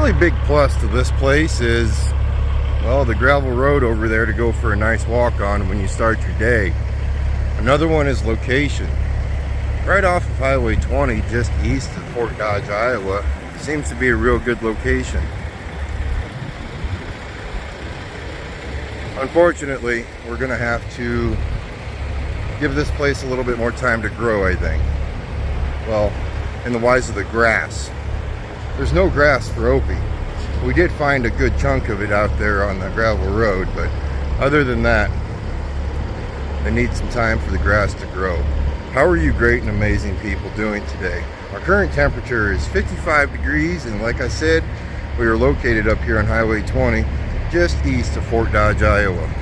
really big plus to this place is, well, the gravel road over there to go for a nice walk on when you start your day. Another one is location. Right off of Highway 20, just east of Fort Dodge, Iowa, seems to be a real good location. Unfortunately, we're going to have to give this place a little bit more time to grow, I think. Well, in the wise of the grass. There's no grass for Opie. We did find a good chunk of it out there on the gravel road, but other than that, they need some time for the grass to grow. How are you great and amazing people doing today? Our current temperature is 55 degrees, and like I said, we are located up here on Highway 20, just east of Fort Dodge, Iowa.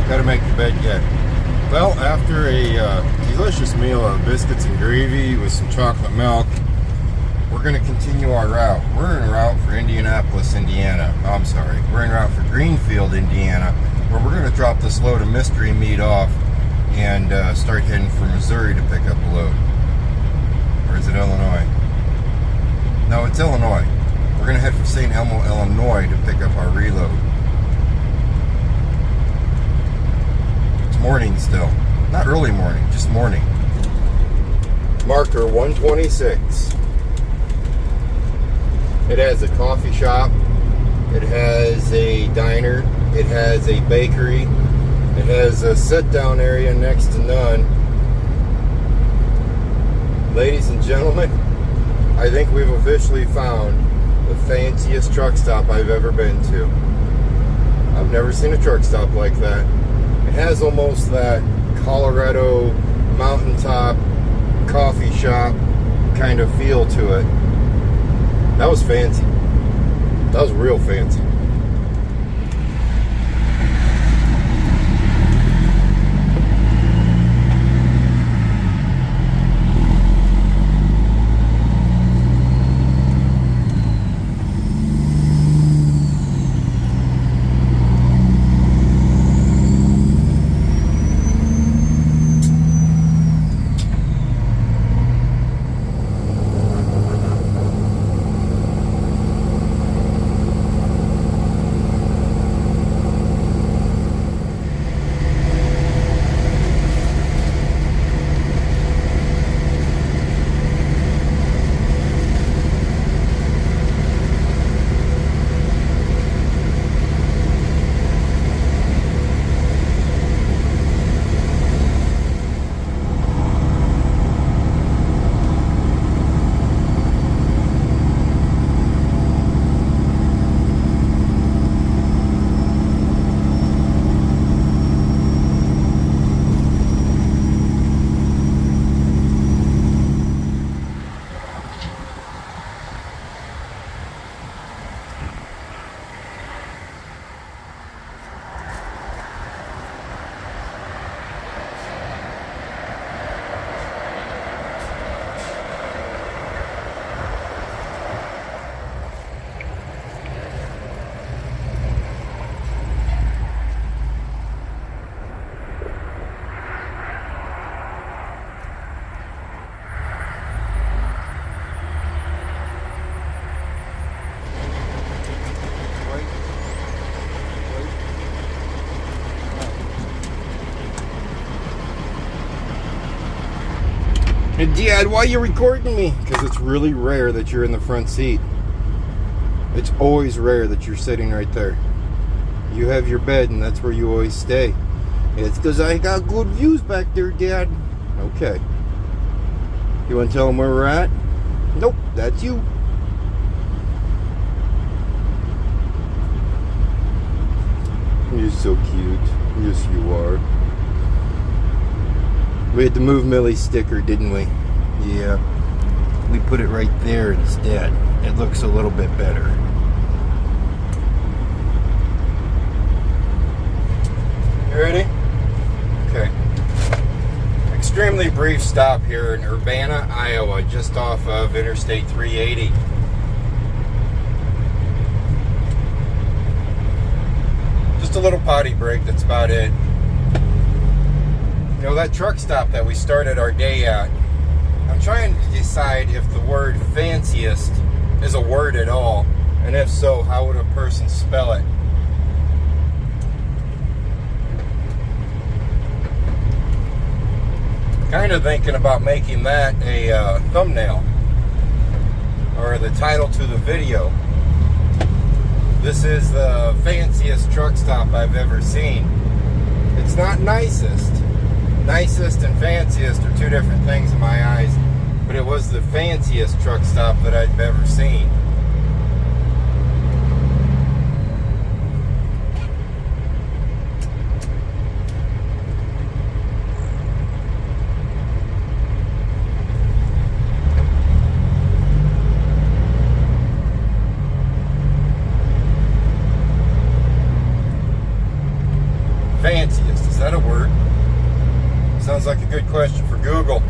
Gotta make the bed yet. Well, after a delicious meal of biscuits and gravy with some chocolate milk, we're going to continue our route. We're en route for Indianapolis, Indiana. Oh, I'm sorry. We're en route for Greenfield, Indiana, where we're going to drop this load of mystery meat off and start heading for Missouri to pick up a load. Or is it Illinois? No, it's Illinois. We're going to head for St. Elmo, Illinois to pick up our reload. Morning still. Not early morning, just morning. Marker 126. It has a coffee shop. It has a diner. It has a bakery. It has a sit-down area next to none. Ladies and gentlemen, I think we've officially found the fanciest truck stop I've ever been to. I've never seen a truck stop like that. It has almost that Colorado mountaintop coffee shop kind of feel to it. That was fancy. That was real fancy. Hey, Dad, why are you recording me? Because it's really rare that you're in the front seat. It's always rare that you're sitting right there. You have your bed and that's where you always stay. It's because I got good views back there, Dad. Okay. You want to tell them where we're at? Nope, that's you. You're so cute. Yes, you are. We had to move Millie's sticker, didn't we? Yeah. We put it right there instead. It looks a little bit better. You ready? Okay. Extremely brief stop here in Urbana, Iowa, just off of Interstate 380. Just a little potty break, that's about it. You know, that truck stop that we started our day at, I'm trying to decide if the word fanciest is a word at all, and if so, how would a person spell it? Kind of thinking about making that a thumbnail or the title to the video. This is the fanciest truck stop I've ever seen. It's not nicest. Nicest and fanciest are two different things in my eyes, but it was the fanciest truck stop that I've ever seen. Fanciest, is that a word? Sounds like a good question for Google.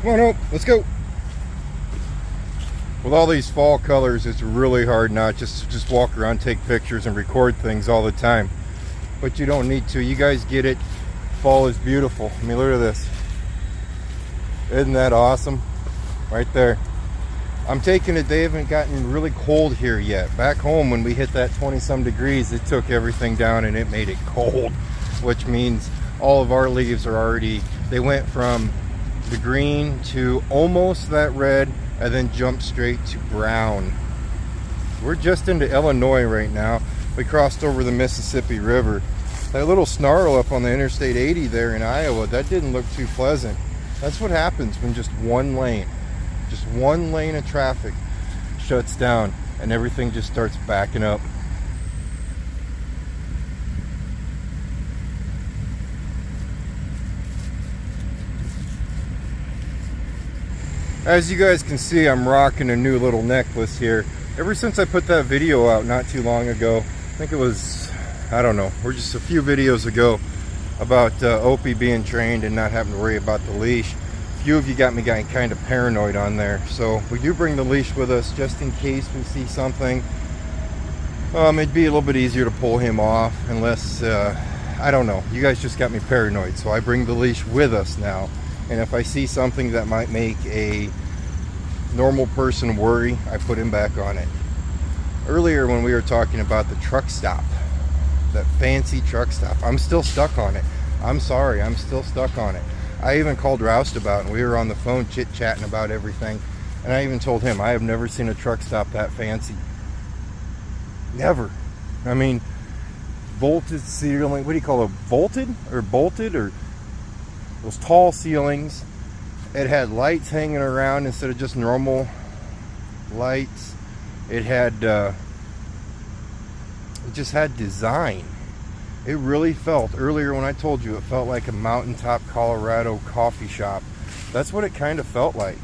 Come on, Hope, let's go. With all these fall colors, it's really hard not just walk around, take pictures, and record things all the time. but you don't need to. You guys get it. Fall is beautiful. I mean, look at this. Isn't that awesome? Right there. I'm taking it they haven't gotten really cold here yet. Back home when we hit that 20-some degrees, it took everything down and it made it cold, which means all of our leaves are already, they went from the green to almost that red and then jumped straight to brown. We're just into Illinois right now. We crossed over the Mississippi River. That little snarl up on the Interstate 80 there in Iowa, that didn't look too pleasant. That's what happens when just one lane of traffic shuts down and everything just starts backing up. As you guys can see, I'm rocking a new little necklace here. Ever since I put that video out not too long ago, I think it was, I don't know, we're just a few videos ago about Opie being trained and not having to worry about the leash. A few of you got me getting kind of paranoid on there. So we do bring the leash with us just in case we see something. It'd be a little bit easier to pull him off unless, I don't know, you guys just got me paranoid. So I bring the leash with us now. And if I see something that might make a normal person worry, I put him back on it. Earlier when we were talking about the truck stop, that fancy truck stop, I'm still stuck on it. I'm sorry, I'm still stuck on it. I even called Roust about it, and we were on the phone chit-chatting about everything. And I even told him, I have never seen a truck stop that fancy. Never. I mean, vaulted ceiling, what do you call it? Vaulted or bolted, or those tall ceilings. It had lights hanging around instead of just normal lights. It had, it just had design. It really felt, earlier when I told you, it felt like a mountaintop Colorado coffee shop. That's what it kind of felt like.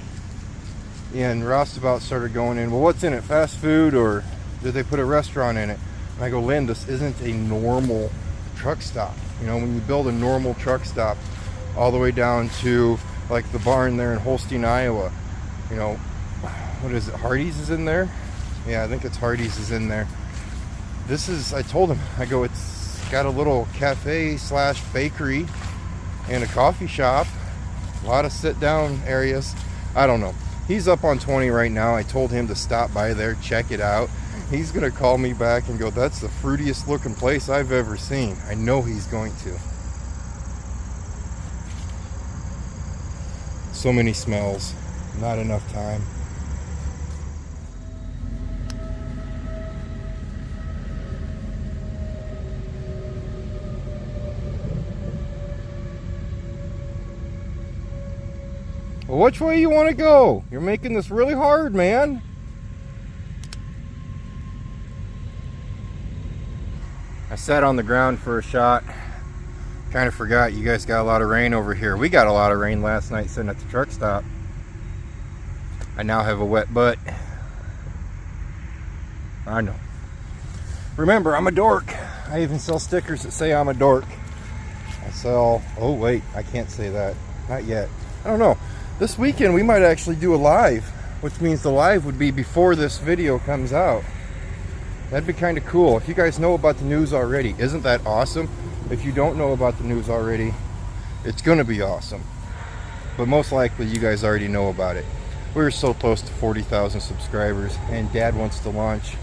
And Roustabout started going in, well, what's in it? Fast food, or did they put a restaurant in it? And I go, Lynn, this isn't a normal truck stop. You know, when you build a normal truck stop all the way down to like the barn there in Holstein, Iowa, you know, what is it? Hardee's is in there? Yeah, I think it's Hardee's is in there. This is, I told him, I go, it's got a little cafe slash bakery and a coffee shop, a lot of sit down areas. I don't know. He's up on 20 right now. I told him to stop by there, check it out. He's gonna call me back and go, that's the fruitiest looking place I've ever seen. I know he's going to. So many smells, not enough time. Well, which way you want to go? You're making this really hard, man. I sat on the ground for a shot. Kind of forgot you guys got a lot of rain over here. We got a lot of rain last night sitting at the truck stop. I now have a wet butt. I know. Remember, I'm a dork. I even sell stickers that say I'm a dork. I sell, oh wait, I can't say that. Not yet. I don't know. This weekend we might actually do a live, which means the live would be before this video comes out. That'd be kind of cool. If you guys know about the news already, isn't that awesome? If you don't know about the news already, it's going to be awesome. But most likely you guys already know about it. We're so close to 40,000 subscribers and Dad wants to launch.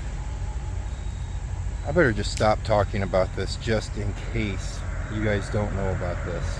I better just stop talking about this just in case you guys don't know about this.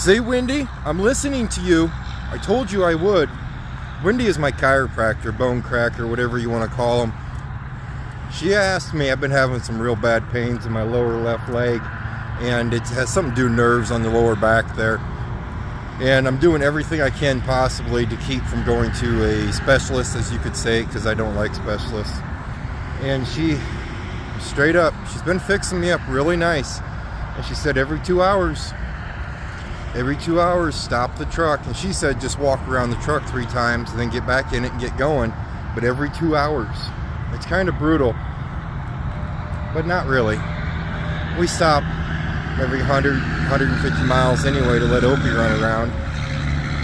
See, Wendy, I'm listening to you. I told you I would. Wendy is my chiropractor, bone cracker, whatever you want to call him. She asked me, I've been having some real bad pains in my lower left leg, and it has something to do with nerves on the lower back there. And I'm doing everything I can possibly to keep from going to a specialist, as you could say, because I don't like specialists. And she, straight up, she's been fixing me up really nice. And she said every 2 hours, stop the truck. And she said just walk around the truck 3 times and then get back in it and get going. But every 2 hours. It's kind of brutal, but not really. We stop every 100, 150 miles anyway to let Opie run around.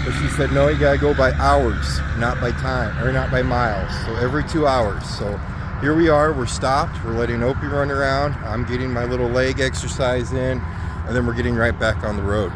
But she said, no, you gotta go by hours, not by time, or not by miles. So every 2 hours. So here we are, we're stopped, we're letting Opie run around. I'm getting my little leg exercise in, and then we're getting right back on the road.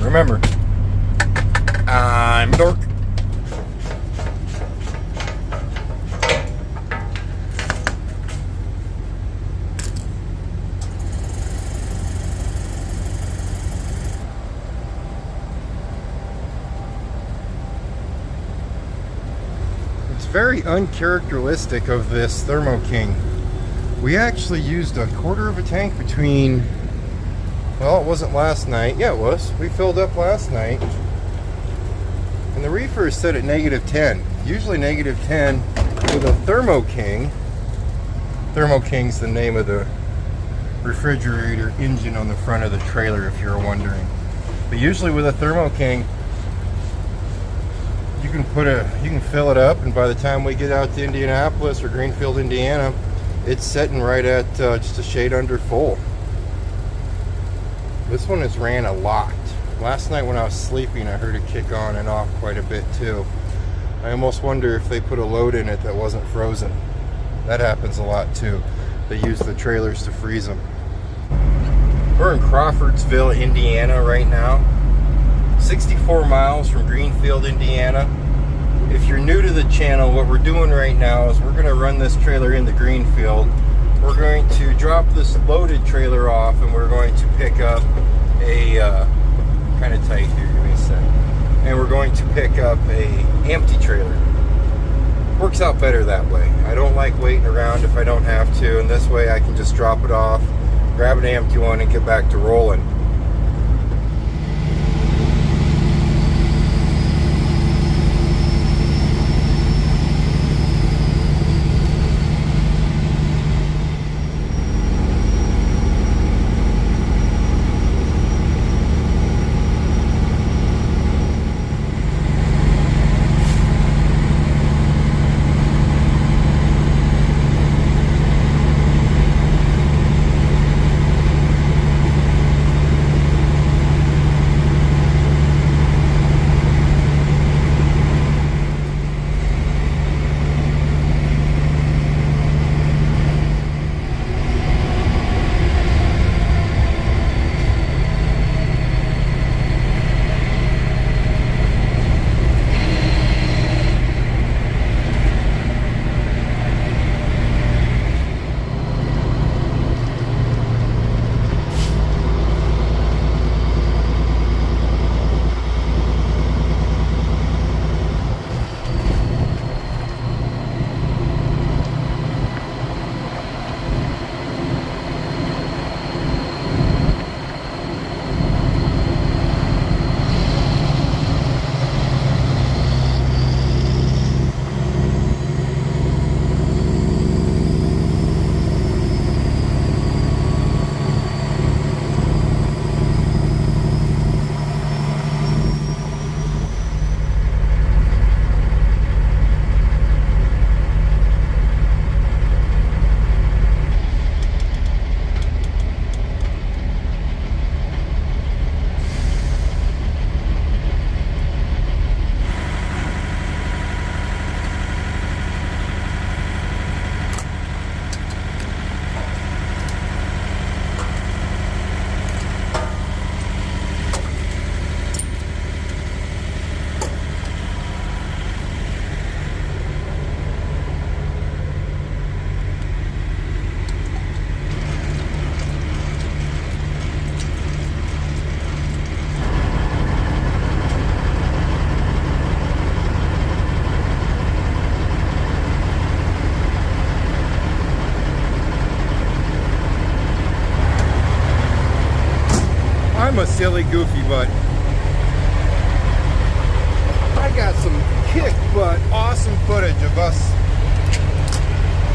Remember, I'm Dork. It's very uncharacteristic of this Thermo King. We actually used a quarter of a tank between, well, it wasn't last night. Yeah, it was. We filled up last night. And the reefer is set at -10. Usually -10 with a Thermo King. Thermo King's the name of the refrigerator engine on the front of the trailer, if you're wondering. But usually with a Thermo King, you can fill it up, and by the time we get out to Indianapolis or Greenfield, Indiana, it's setting right at just a shade under full. This one has ran a lot. Last night when I was sleeping, I heard it kick on and off quite a bit too. I almost wonder if they put a load in it that wasn't frozen. That happens a lot too. They use the trailers to freeze them. We're in Crawfordsville, Indiana right now. 64 miles from Greenfield, Indiana. If you're new to the channel, what we're doing right now is we're going to run this trailer into Greenfield. We're going to drop this loaded trailer off, and we're going to pick up a kind of tight here, give me a sec. And we're going to pick up a empty trailer. Works out better that way. I don't like waiting around if I don't have to, and this way I can just drop it off, grab an empty one, and get back to rolling. silly, goofy, but I got some kick butt awesome footage of us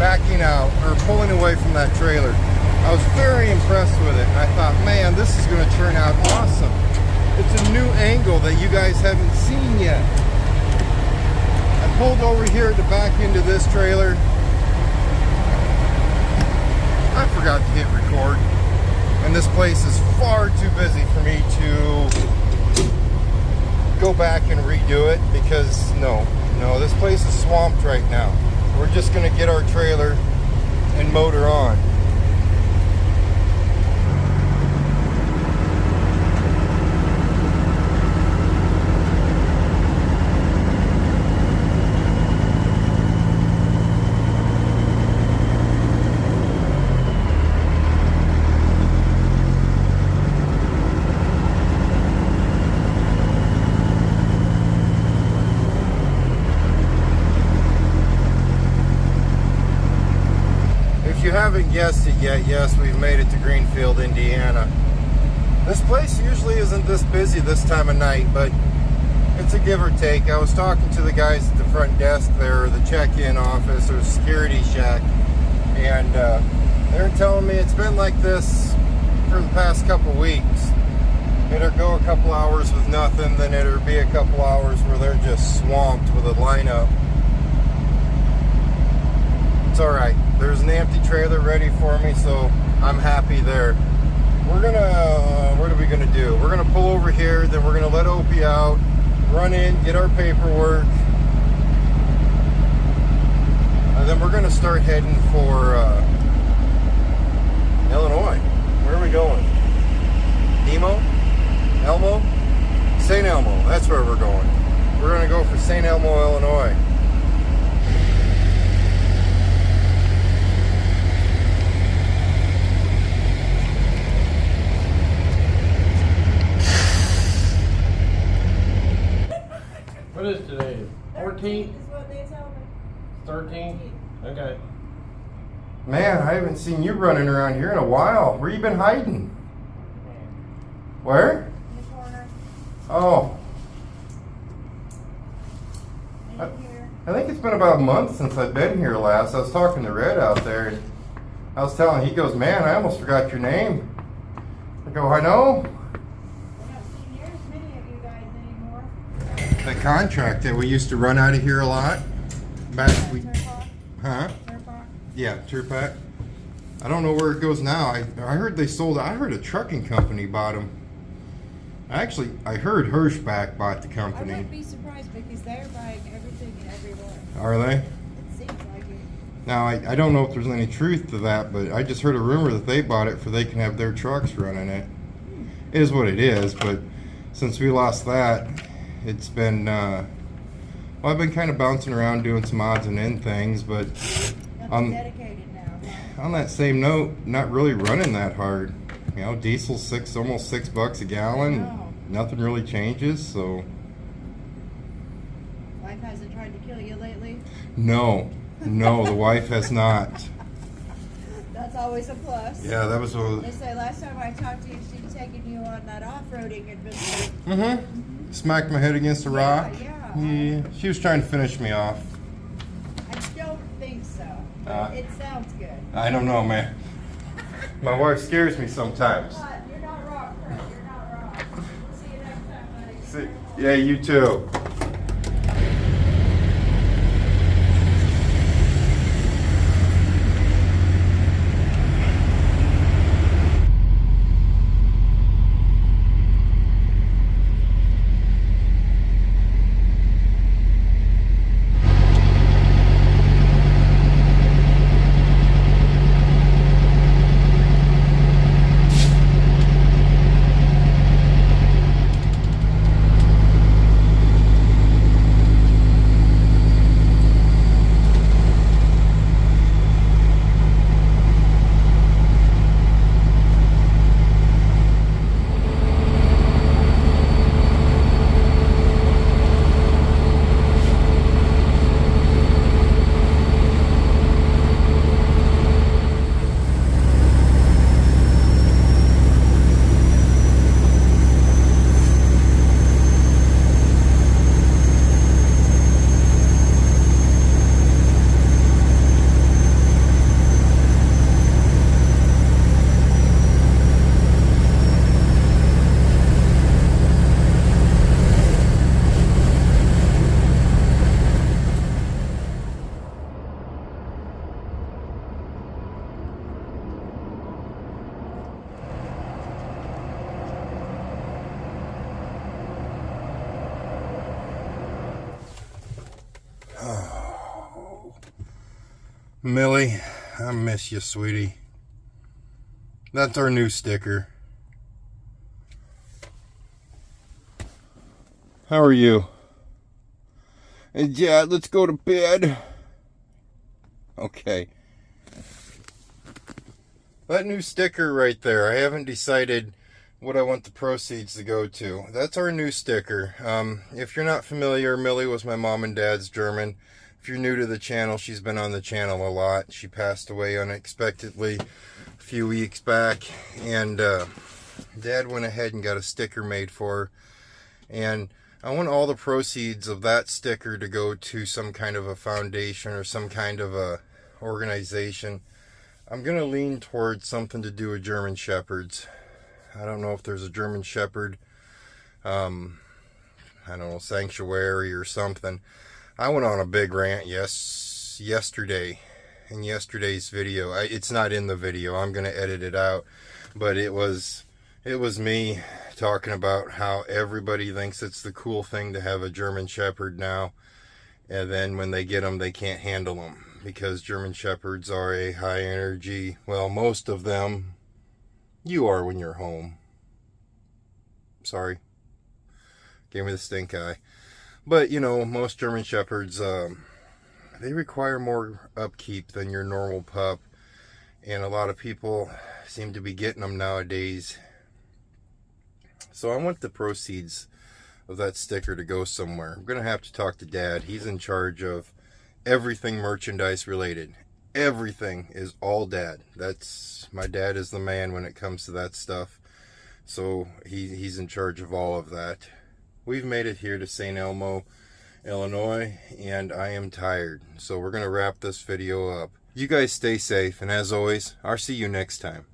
backing out or pulling away from that trailer. I was very impressed with it. I thought, man, this is going to turn out awesome. It's a new angle that you guys haven't seen yet. I pulled over here to back into this trailer. I forgot to hit record. And this place is far too busy for me to go back and redo it because no, this place is swamped right now. We're just going to get our trailer and motor on. If you haven't guessed it yet, yes, we've made it to Greenfield, Indiana. This place usually isn't this busy this time of night, but it's a give or take. I was talking to the guys at the front desk there, or the check-in office, or security shack, and they're telling me it's been like this for the past couple weeks. It'll go a couple hours with nothing, then it'll be a couple hours where they're just swamped with a lineup. It's alright. There's an empty trailer ready for me, so I'm happy there. We're gonna, what are we gonna do? We're gonna pull over here, then we're gonna let Opie out, run in, get our paperwork, and then we're gonna start heading for Illinois. Where are we going? Nemo? Elmo? St. Elmo, that's where we're going. We're gonna go for St. Elmo, Illinois. What is today? 14? Is what they tell me. 13? Okay. Man, I haven't seen you running around here in a while. Where you been hiding? Where? In the corner. Oh, In here. I think it's been about a month since I've been here last. I was talking to Red out there, and I was telling him, he goes, man, I almost forgot your name. I go, I know. I don't see near as many of you guys anymore. The contract that we used to run out of here a lot. Back we, huh? Yeah, Turpac. I don't know where it goes now. I heard they sold. I heard a trucking company bought them. Actually, I heard Hirschbach bought the I company. wouldn't be surprised because they're buying everything and everywhere. Are they? It seems like it. Now, I don't know if there's any truth to that, but I just heard a rumor that they bought it for they can have their trucks running it. It is what it is, but since we lost that, it's been, well, I've been kind of bouncing around doing some odds and end things, but Nothing dedicated now. Huh? on that same note, not really running that hard. You know, diesel's almost $6 a gallon. No. Nothing really changes, so. Life hasn't tried to kill you lately? No, the wife has not. That's always a plus. Yeah, that was a. They say last time I talked to you, she'd taken you on that off-roading adventure. Mm-hmm. Smacked my head against a rock. Yeah, she was trying to finish me off. I don't think so, but it sounds good. I don't know, man. My wife scares me sometimes. You're not wrong, Kurt. You're not wrong. See you next time, buddy. See, yeah, you too. Millie, I miss you, sweetie. That's our new sticker. How are you? Hey, Dad, let's go to bed. Okay. That new sticker right there, I haven't decided what I want the proceeds to go to. That's our new sticker. If you're not familiar, Millie was my mom and dad's German. If you're new to the channel, she's been on the channel a lot. She passed away unexpectedly a few weeks back, and Dad went ahead and got a sticker made for her. And I want all the proceeds of that sticker to go to some kind of a foundation or some kind of a organization. I'm going to lean towards something to do with German Shepherds. I don't know if there's a German Shepherd, I don't know, sanctuary or something. I went on a big rant yesterday in yesterday's video. It's not in the video. I'm going to edit it out. But it was me talking about how everybody thinks it's the cool thing to have a German Shepherd now. And then when they get them, they can't handle them. Because German Shepherds are a high energy, well, most of them, you are when you're home. Sorry. Gave me the stink eye. But, you know, most German Shepherds, they require more upkeep than your normal pup. And a lot of people seem to be getting them nowadays. So I want the proceeds of that sticker to go somewhere. I'm going to have to talk to Dad. He's in charge of everything merchandise related. Everything is all Dad. My dad is the man when it comes to that stuff. So he's in charge of all of that. We've made it here to St. Elmo, Illinois, and I am tired. So we're going to wrap this video up. You guys stay safe, and as always, I'll see you next time.